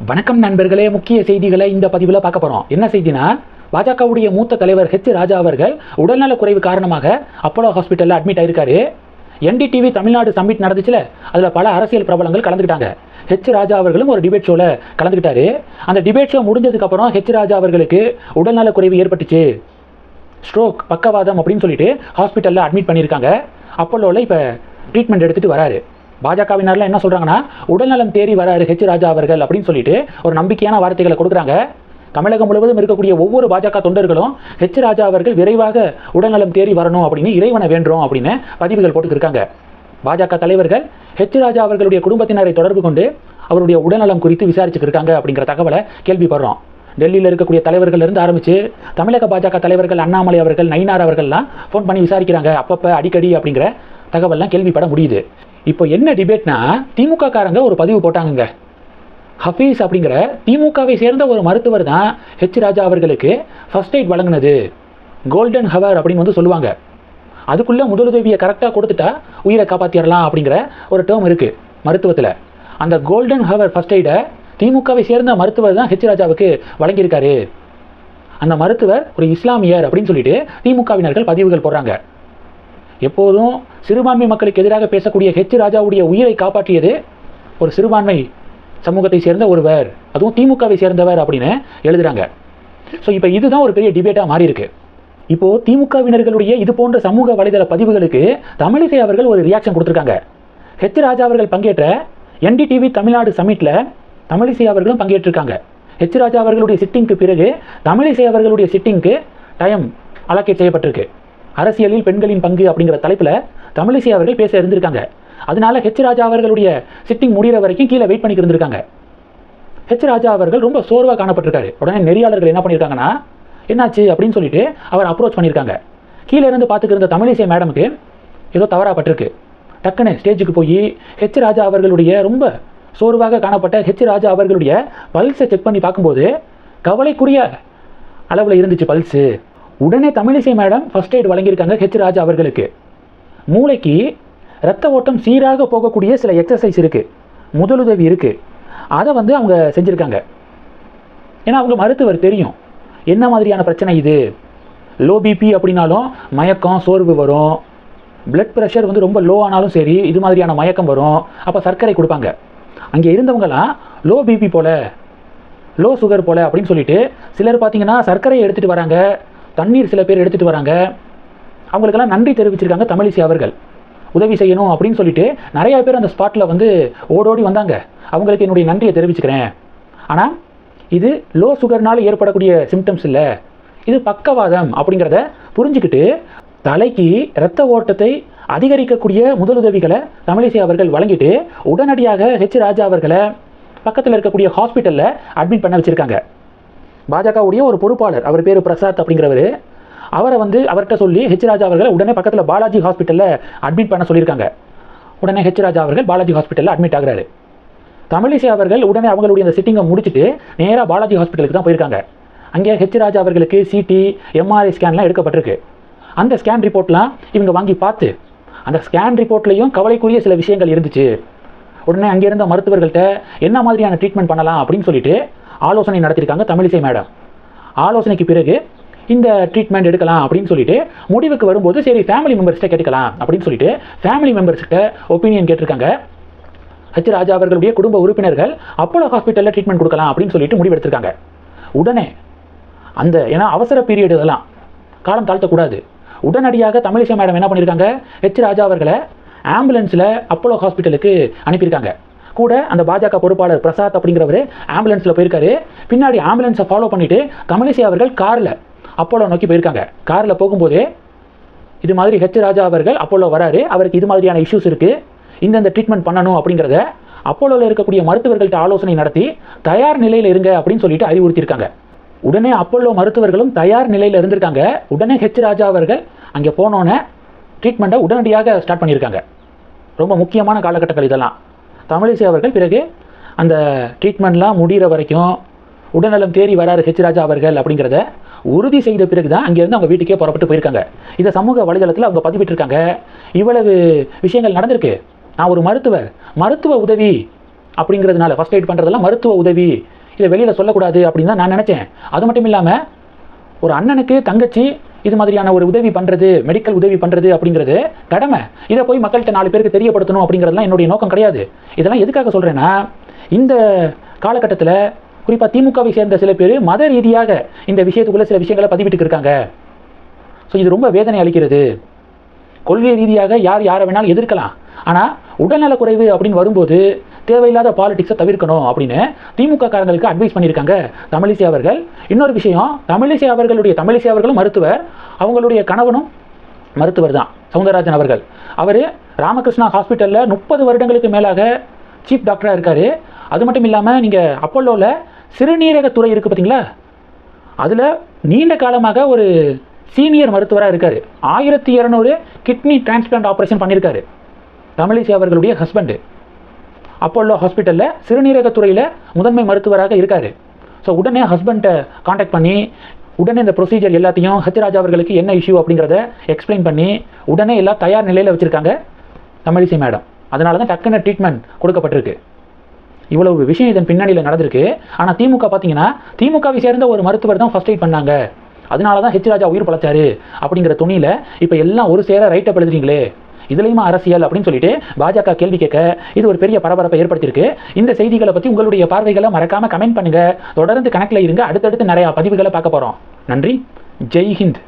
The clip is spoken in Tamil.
வணக்கம் நண்பர்களே, முக்கிய செய்திகளை இந்த பதிவில் பார்க்க போகிறோம். என்ன செய்தினா, பாஜகவுடைய மூத்த தலைவர் ஹெச் ராஜா அவர்கள் உடல்நல குறைவு காரணமாக அப்போலோ ஹாஸ்பிட்டலில் அட்மிட் ஆயிருக்காரு. NDTV தமிழ்நாடு சம்மிட் நடந்துச்சுல, அதில் பல அரசியல் பிரபலங்கள் கலந்துக்கிட்டாங்க. ஹெச் ராஜா அவர்களும் ஒரு டிபேட் ஷோவில் கலந்துக்கிட்டாரு. அந்த டிபேட் ஷோ முடிஞ்சதுக்கப்புறம் ஹெச் ராஜா அவர்களுக்கு உடல்நல குறைவு ஏற்பட்டுச்சு, ஸ்ட்ரோக், பக்கவாதம் அப்படின்னு சொல்லிட்டு ஹாஸ்பிட்டலில் அட்மிட் பண்ணியிருக்காங்க. அப்போலோவில் இப்போ ட்ரீட்மெண்ட் எடுத்துகிட்டு வராரு. பாஜகவினர்லாம் என்ன சொல்கிறாங்கன்னா, உடல்நலம் தேறி வராரு ஹெச் ராஜா அவர்கள் அப்படின்னு சொல்லிட்டு ஒரு நம்பிக்கையான வார்த்தைகளை கொடுக்குறாங்க. தமிழகம் முழுவதும் இருக்கக்கூடிய ஒவ்வொரு பாஜக தொண்டர்களும் ஹெச் ராஜா அவர்கள் விரைவாக உடல்நலம் தேறி வரணும் அப்படின்னு இறைவனை வேண்டுறோம் அப்படின்னு பதிவுகள் போட்டுக்கிருக்காங்க. பாஜக தலைவர்கள் ஹெச் ராஜா அவர்களுடைய குடும்பத்தினரை தொடர்பு கொண்டு அவருடைய உடல்நலம் குறித்து விசாரிச்சுக்கிருக்காங்க அப்படிங்கிற தகவலை கேள்விப்படுறோம். டெல்லியில் இருக்கக்கூடிய தலைவர்கள் ஆரம்பித்து தமிழக பாஜக தலைவர்கள் அண்ணாமலை அவர்கள், நயினார் அவர்கள்லாம் ஃபோன் பண்ணி விசாரிக்கிறாங்க அப்பப்போ, அடிக்கடி அப்படிங்கிற தகவல்லாம் கேள்விப்பட முடியுது. இப்போ என்ன டிபேட்னா, திமுக காரங்க ஒரு பதிவு போட்டாங்க. ஹஃபீஸ் அப்படிங்கிற திமுகவை சேர்ந்த ஒரு மருத்துவர் தான் ஹெச் ராஜா அவர்களுக்கு ஃபர்ஸ்ட் எய்ட் வழங்கினது, கோல்டன் ஹவர் அப்படின்னு சொல்லுவாங்க. அதுக்குள்ளே முதலுதவியை கரெக்டாக கொடுத்துட்டா உயிரை காப்பாற்றிடலாம் அப்படிங்கிற ஒரு டேர்ம் இருக்குது மருத்துவத்தில். அந்த கோல்டன் ஹவர் ஃபர்ஸ்ட் எய்டை திமுகவை சேர்ந்த மருத்துவர் தான் ஹெச் ராஜாவுக்கு வழங்கியிருக்காரு. அந்த மருத்துவர் ஒரு இஸ்லாமியர் அப்படின்னு சொல்லிட்டு திமுகவினர்கள் பதிவுகள் போடுறாங்க. எப்போதும் சிறுபான்மை மக்களுக்கு எதிராக பேசக்கூடிய ஹெச் ராஜாவுடைய உயிரை காப்பாற்றியது ஒரு சிறுபான்மை சமூகத்தை சேர்ந்த ஒருவர், அதுவும் திமுகவை சேர்ந்தவர் அப்படின்னு எழுதுறாங்க. ஸோ இப்போ இதுதான் ஒரு பெரிய டிபேட்டாக மாறி இருக்கு. இப்போது திமுகவினர்களுடைய இது போன்ற சமூக வலைதள பதிவுகளுக்கு தமிழிசை அவர்கள் ஒரு ரியாக்ஷன் கொடுத்துருக்காங்க. ஹெச் ராஜா அவர்கள் பங்கேற்ற NDTV தமிழ்நாடு சம்மிட்டில் தமிழிசை அவர்களும் பங்கேற்றிருக்காங்க. ஹெச் ராஜா அவர்களுடைய சிட்டிங்க்கு பிறகு தமிழிசை அவர்களுடைய சிட்டிங்க்கு டைம் அலோகேட் செய்யப்பட்டிருக்கு. அரசியலில் பெண்களின் பங்கு அப்படிங்கிற தலைப்பில் தமிழிசை அவர்கள் பேச இருந்திருக்காங்க. அதனால ஹெச் ராஜா அவர்களுடைய சிட்டிங் முடிகிற வரைக்கும் கீழே வெயிட் பண்ணிட்டு இருந்திருக்காங்க. ஹெச் ராஜா அவர்கள் ரொம்ப சோர்வாக காணப்பட்டிருக்காரு. உடனே நெறியாளர்கள் என்ன பண்ணியிருக்காங்கன்னா, என்னாச்சு அப்படின்னு சொல்லிட்டு அவர் அப்ரோச் பண்ணியிருக்காங்க. கீழே இருந்து பார்த்துக்கிற தமிழிசை மேடமுக்கு ஏதோ தவறாப்பட்டிருக்கு. டக்குன்னு ஸ்டேஜுக்கு போய் ஹெச் ராஜா அவர்களுடைய ரொம்ப சோர்வாக காணப்பட்ட ஹெச் ராஜா அவர்களுடைய பல்ஸை செக் பண்ணி பார்க்கும்போது கவலைக்குரிய அளவில் இருந்துச்சு பல்ஸு. உடனே தமிழிசை மேடம் ஃபர்ஸ்ட் எய்ட் வழங்கியிருக்காங்க ஹெச் ராஜா அவர்களுக்கு. மூளைக்கு ரத்த ஓட்டம் சீராக போகக்கூடிய சில எக்ஸசைஸ் இருக்குது, முதலுதவி இருக்குது, அதை அவங்க செஞ்சுருக்காங்க. ஏன்னா அவங்க மருத்துவர், தெரியும் என்ன மாதிரியான பிரச்சனை இது. லோ பிபி அப்படின்னாலும் மயக்கம், சோர்வு வரும். பிளட் ப்ரெஷர் ரொம்ப லோ ஆனாலும் சரி, இது மாதிரியான மயக்கம் வரும். அப்போ சர்க்கரை கொடுப்பாங்க. அங்கே இருந்தவங்களாம் லோ பிபி போல், லோ சுகர் போல் அப்படின்னு சொல்லிட்டு சிலர் பார்த்தீங்கன்னா சர்க்கரையை எடுத்துகிட்டு வராங்க, தண்ணீர் சில பேர் எடுத்துகிட்டு வராங்க. அவங்களுக்கெல்லாம் நன்றி தெரிவிச்சிருக்காங்க தமிழிசை அவர்கள். உதவி செய்யணும் அப்படின்னு சொல்லிட்டு நிறையா பேர் அந்த ஸ்பாட்டில் ஓடோடி வந்தாங்க. அவங்களுக்கு என்னுடைய நன்றியை தெரிவிச்சுக்கிறேன். ஆனால் இது லோ சுகர்னால் ஏற்படக்கூடிய சிம்டம்ஸ் இல்லை, இது பக்கவாதம் அப்படிங்கிறத புரிஞ்சுக்கிட்டு தலைக்கு இரத்த ஓட்டத்தை அதிகரிக்கக்கூடிய முதலுதவிகளை தமிழிசை அவர்கள் வழங்கிட்டு உடனடியாக ஹெச் ராஜா அவர்களை பக்கத்தில் இருக்கக்கூடிய ஹாஸ்பிட்டலில் அட்மிட் பண்ண வச்சுருக்காங்க. பாஜகவுடைய ஒரு பொறுப்பாளர், அவர் பேர் பிரசாத் அப்படிங்கிறவர், அவரை அவர்கிட்ட சொல்லி ஹெச் ராஜா அவர்களை உடனே பக்கத்தில் பாலாஜி ஹாஸ்பிட்டலில் அட்மிட் பண்ண சொல்லியிருக்காங்க. உடனே ஹெச் ராஜா அவர்கள் பாலாஜி ஹாஸ்பிட்டலில் அட்மிட் ஆகிறாரு. தமிழிசை அவர்கள் உடனே அவங்களுடைய அந்த சிட்டிங்கை முடிச்சுட்டு நேராக பாலாஜி ஹாஸ்பிட்டலுக்கு தான் போயிருக்காங்க. அங்கே ஹெச் ராஜா அவர்களுக்கு சிடி, MRI ஸ்கேன்லாம் எடுக்கப்பட்டிருக்கு. அந்த ஸ்கேன் ரிப்போர்ட்லாம் இவங்க வாங்கி பார்த்து, அந்த ஸ்கேன் ரிப்போர்ட்லேயும் கவலைக்குரிய சில விஷயங்கள் இருந்துச்சு. உடனே அங்கே இருந்த மருத்துவர்கள்ட்ட என்ன மாதிரியான ட்ரீட்மெண்ட் பண்ணலாம் அப்படின்னு சொல்லிட்டு ஆலோசனை நடத்தியிருக்காங்க தமிழிசை மேடம். ஆலோசனைக்கு பிறகு இந்த ட்ரீட்மெண்ட் எடுக்கலாம் அப்படின்னு சொல்லிட்டு முடிவுக்கு வரும்போது சரி ஃபேமிலி மெம்பர்ஸ்கிட்ட கேட்கலாம் அப்படின்னு சொல்லிட்டு ஃபேமிலி மெம்பர்ஸ்கிட்ட ஒப்பீனியன் கேட்டிருக்காங்க. ஹெச் ராஜா அவர்களுடைய குடும்ப உறுப்பினர்கள் அப்போலோ ஹாஸ்பிட்டலில் ட்ரீட்மெண்ட் கொடுக்கலாம் அப்படின்னு சொல்லிட்டு முடிவெடுத்திருக்காங்க. உடனே அந்த ஏன்னா அவசர பீரியட் இதெல்லாம் காலம் தாழ்த்தக்கூடாது. உடனடியாக தமிழிசை மேடம் என்ன பண்ணியிருக்காங்க, ஹெச் ராஜா அவர்களை ஆம்புலன்ஸில் அப்போலோ ஹாஸ்பிட்டலுக்கு அனுப்பியிருக்காங்க. கூட அந்த பாஜக பொறுப்பாளர் பிரசாத் அப்படிங்கிறவர் ஆம்புலன்ஸில் போயிருக்காரு. பின்னாடி ஆம்புலன்ஸை ஃபாலோ பண்ணிவிட்டு தமிழிசை அவர்கள் காரில் அப்போலோ நோக்கி போயிருக்காங்க. காரில் போகும்போதே இது மாதிரி ஹெச் ராஜா அவர்கள் அப்போலோ வராரு, அவருக்கு இது மாதிரியான இஷ்யூஸ் இருக்குது, இந்தந்த ட்ரீட்மெண்ட் பண்ணணும் அப்படிங்கிறத அப்போலோவில் இருக்கக்கூடிய மருத்துவர்கள்ட்ட ஆலோசனை நடத்தி தயார் நிலையில் இருங்க அப்படின்னு சொல்லிட்டு அறிவுறுத்தியிருக்காங்க. உடனே அப்போலோ மருத்துவர்களும் தயார் நிலையில் இருந்திருக்காங்க. உடனே ஹெச் ராஜா அவர்கள் அங்கே போனோன்னே ட்ரீட்மெண்ட்டை உடனடியாக ஸ்டார்ட் பண்ணியிருக்காங்க. ரொம்ப முக்கியமான காலகட்டங்கள் இதெல்லாம். தமிழிசை அவர்கள் பிறகு அந்த ட்ரீட்மெண்ட்லாம் முடிகிற வரைக்கும் உடல்நலம் தேறி வராரு ஹெச் ராஜா அவர்கள் அப்படிங்கிறத உறுதி செய்த பிறகு தான் அங்கேருந்து அவங்க வீட்டுக்கே புறப்பட்டு போயிருக்காங்க. இதை சமூக வலைதளத்தில் அவங்க பதிவிட்டிருக்காங்க. இவ்வளவு விஷயங்கள் நடந்திருக்கு. நான் ஒரு மருத்துவ உதவி அப்படிங்கிறதுனால ஃபர்ஸ்ட் எய்ட் பண்ணுறதெல்லாம் மருத்துவ உதவி, இதை வெளியில் சொல்லக்கூடாது அப்படின்னு தான் நான் நினச்சேன். அது மட்டும் இல்லாமல் ஒரு அண்ணனுக்கு தங்கச்சி இது மாதிரியான ஒரு உதவி பண்ணுறது, மெடிக்கல் உதவி பண்ணுறது அப்படிங்கிறது கடமை. இதை போய் மக்கள்கிட்ட 4 பேருக்கு தெரியப்படுத்தணும் அப்படிங்கிறதுலாம் என்னுடைய நோக்கம் கிடையாது. இதெல்லாம் எதுக்காக சொல்கிறேன்னா, இந்த காலகட்டத்தில் குறிப்பாக திமுகவை சேர்ந்த சில பேர் மத ரீதியாக இந்த விஷயத்துக்குள்ளே சில விஷயங்களை பதிவிட்டு இருக்காங்க. ஸோ இது ரொம்ப வேதனை அளிக்கிறது. கொள்கை ரீதியாக யாரை வேணாலும் எதிர்க்கலாம், ஆனால் உடல்நலக்குறைவு அப்படின்னு வரும்போது தேவையில்லாத பாலிடிக்ஸை தவிர்க்கணும் அப்படின்னு திமுக காரங்களுக்கு அட்வைஸ் பண்ணியிருக்காங்க தமிழிசை அவர்கள். இன்னொரு விஷயம், தமிழிசை அவர்களும் மருத்துவர், அவங்களுடைய கணவனும் மருத்துவர் தான், சவுந்தரராஜன் அவர்கள். அவர் ராமகிருஷ்ணா ஹாஸ்பிட்டலில் 30 வருடங்களுக்கு மேலாக சீஃப் டாக்டராக இருக்கார். அது மட்டும் இல்லாமல் நீங்கள் அப்போலோவில் சிறுநீரகத்துறை இருக்குது பார்த்தீங்களா, அதில் நீண்ட காலமாக ஒரு சீனியர் மருத்துவராக இருக்கார். 1200 கிட்னி டிரான்ஸ்பிளான்ட் ஆப்ரேஷன் பண்ணியிருக்காரு தமிழிசை அவர்களுடைய ஹஸ்பண்டு. அப்போலோ ஹாஸ்பிட்டலில் சிறுநீரகத்துறையில் முதன்மை மருத்துவராக இருக்கார். ஸோ உடனே ஹஸ்பண்டை காண்டாக்ட் பண்ணி உடனே இந்த ப்ரொசீஜர் எல்லாத்தையும் ராஜா அவர்களுக்கு என்ன இஷ்யூ அப்படிங்கிறத எக்ஸ்பிளைன் பண்ணி உடனே எல்லாம் தயார் நிலையில் வச்சுருக்காங்க தமிழிசை மேடம். அதனால தான் டக்குன்னு ட்ரீட்மெண்ட் கொடுக்கப்பட்டிருக்கு. இவ்வளவு விஷயம் இதன் பின்னணியில் நடந்திருக்கு. ஆனால் திமுக பார்த்தீங்கன்னா, திமுகவை சேர்ந்த ஒரு மருத்துவர் தான் ஃபர்ஸ்ட் எய்ட் பண்ணாங்க, அதனால தான் ராஜா உயிர் பழச்சாரு அப்படிங்கிற துணியில் இப்போ எல்லாம் ஒரு சேர ரைட்டப் எழுதுறீங்களே, இதுலேயுமா அரசியல் அப்படின்னு சொல்லிட்டு பாஜக கேள்வி கேட்க இது ஒரு பெரிய பரபரப்பை ஏற்படுத்தியிருக்கு. இந்த செய்திகளை பற்றி உங்களுடைய பார்வைகளை மறக்காமல் கமெண்ட் பண்ணுங்கள். தொடர்ந்து கணக்கில் இருங்க. அடுத்தடுத்து நிறையா பதிவுகளை பார்க்க போகிறோம். நன்றி. ஜெய் ஹிந்த்.